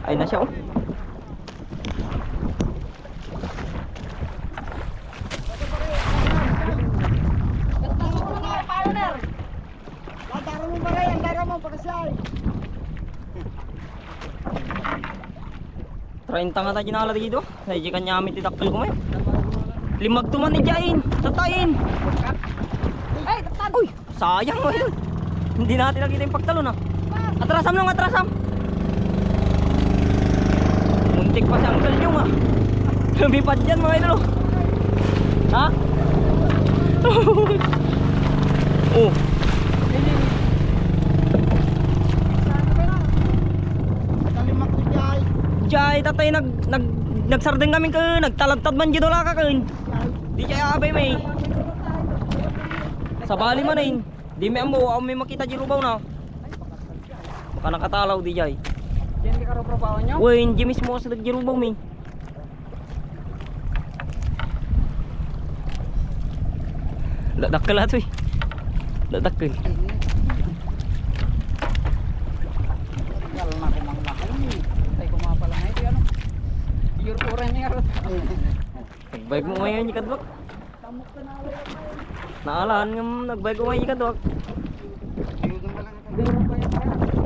Ay na siya oh. Train tanga tayo na dito. Sa ikan niya kami titakal ko may. Limag tuman ni Jain. Tatayin. Ay, tatan. Uy, sayang mo yun. Hindi natin nakita yung pagtalon ah. Atrasam lang, atrasam. Muntik pa siyang galyong ah. Lumipad dyan mga idol. Ha? Oh. Jay, tatay nagsardeng kami ka, nagtalagtad man dito laka ka. Di kaya abay may. Sa bali man eh. Di may amo, may makita di rubaw na. Baka nakatalaw di Jay. Diyan di ka rubaw nyo? Uy, hindi mismo sa di rubaw may. Dadakkel ato eh. Dadakkel. Yalan ako mang lakay ni. Tay ko mga pala ngayon ano. Yur-uran niya ro. Nagbayag mo ngayon ikadwak. Naalaan nga nagbayag mo ngayon ikadwak.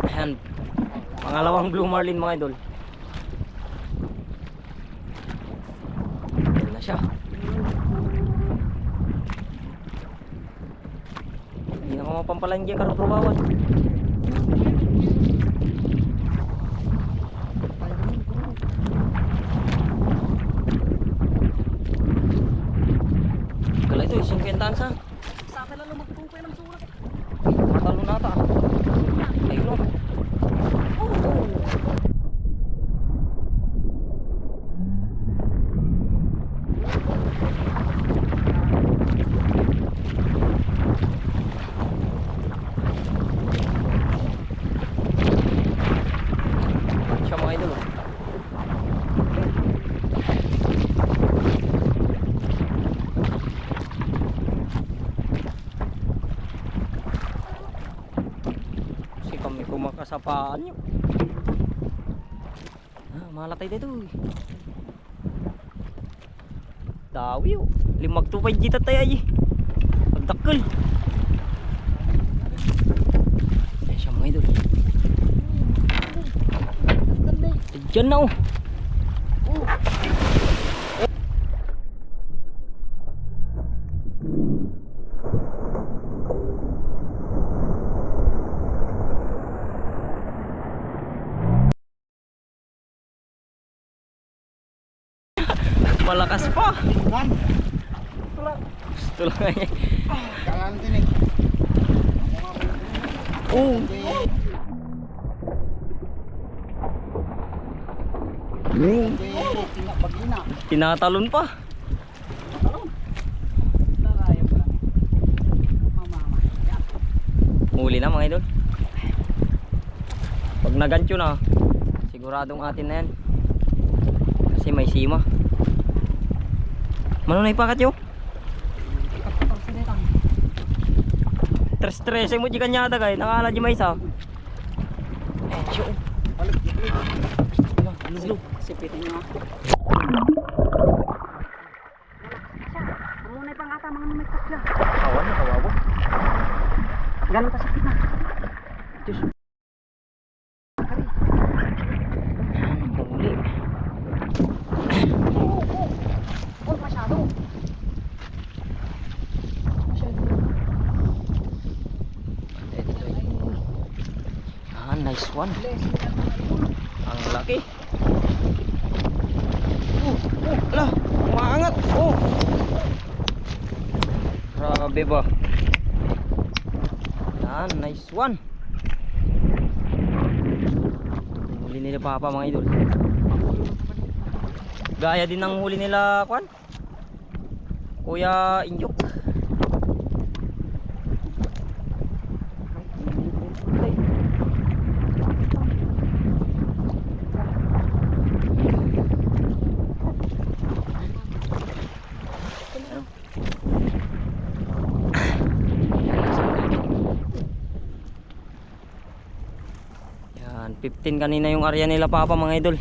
Ayan. Pangalawang Blue Marlin mga idol. Ayan na siya. Hindi na ko mapampalanggi karutrawawan. Kala ito, isang kentaan sa. Sa akin lang magpupay ng surat. Matalo na ata. Ayun o. Siya mga idol o. Kasi kami kumakasapaan nyo. Malatay dito eh. Dawi o. Limag tupay dito tayo ay. Pagdakkel. Ayan siya mga idol. Diyan na oh. Malakas pa. Gusto lang niya. Kalan din eh. Oh. Tinatalon pa. Huli na mga idol. Pag nagancho na, siguradong atin na yan. Kasi may sima. Mano na ipakat yo? Tres-tres mo di kanya dagay, nakala di may isa. Echo. Silog. Sipitin nyo ako. Muna pang ata mga numikot lang. Kawan na kawawa. Ganun kasakit na. Diyos. Huli. Oh, masyado. Nice one. Ang laki. Lah, umaangat. Oh. Grabe ba? Yan, nice one. Huli nila Papa mga idol. Gaya din ng huli nila Kwan. Kuya Injok. 15 kanina yung area nila papa mga idol.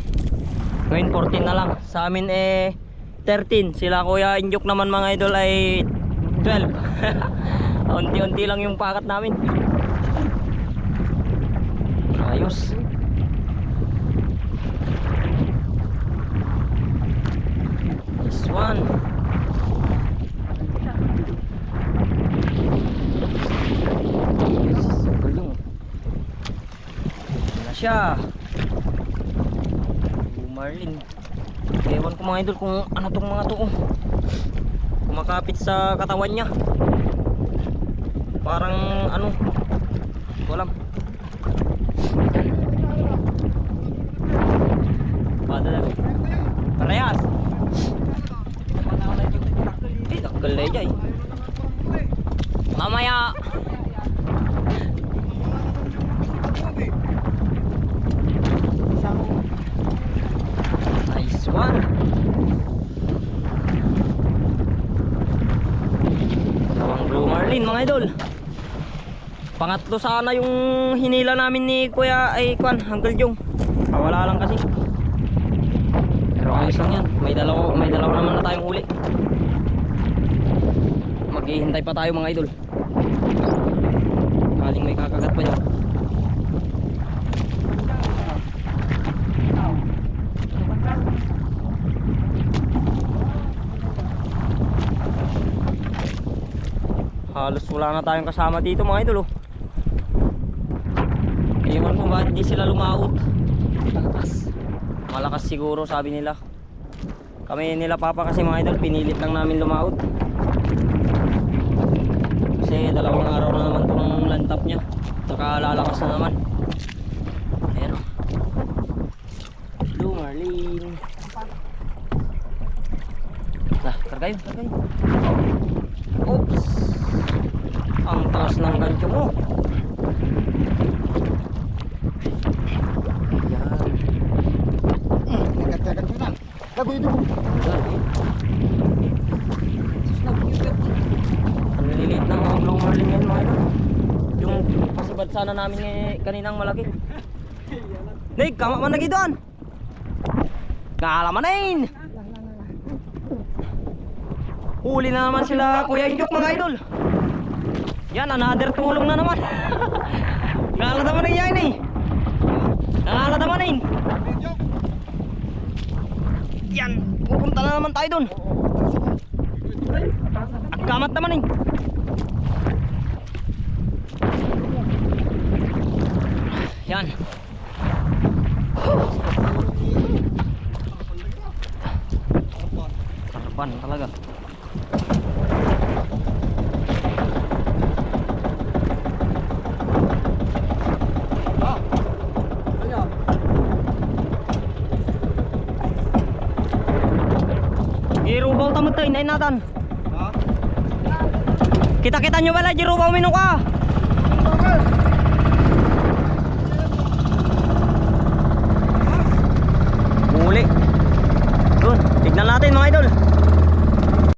Ngayon 14 na lang. Sa amin 13. Sila kuya Injok naman mga idol ay 12. Unti-unti lang yung pakat namin. Ayos. This one. Siya Marlin. Ewan ko mga idol kung ano tong mga to kumakapit sa katawan niya. Parang ano, walang padala ko parehas. Dakkel na jay mamaya. Nice one. Tawang Blue Marlin mga idol. Pangatlo sana yung hinila namin ni Kuya ay Kwan, Uncle Jong. Wala lang kasi. Pero ayos lang yan. May dalawa naman na tayong uli. Maghihintay pa tayo mga idol. Kaling may kakagat pa dyan. Halos wala na tayong kasama dito mga idol Ewan ko bakit hindi sila lumaot. Malakas siguro sabi nila. Kami nila papa kasi mga idol pinilit lang namin lumaot. Kasi dalawang araw na naman itong lantap niya. Saka lalakas na naman. Ayan Blue Marlin. Kargayo. Oops. Ang taas ng gancho mo. Yan. Ang liliit ng mga Blue Marlin yan mga idol. Yung pasibad sana namin kaninang malaki. Nig, kama man lagi doon. Ngalaman na yun. Huli na naman sila Kuya Injok mga idol. Yan, another tulong na naman. Ngalata mo na yan Ngalata mo na yun. Yan, pupunta na naman tayo dun. Agkamat naman Yan. Sarapan talaga. Girubaw tamad tayo, inayin natin. Kita-kita nyo pala, girubaw minok ka. Muli. Doon, tignan natin mga idol.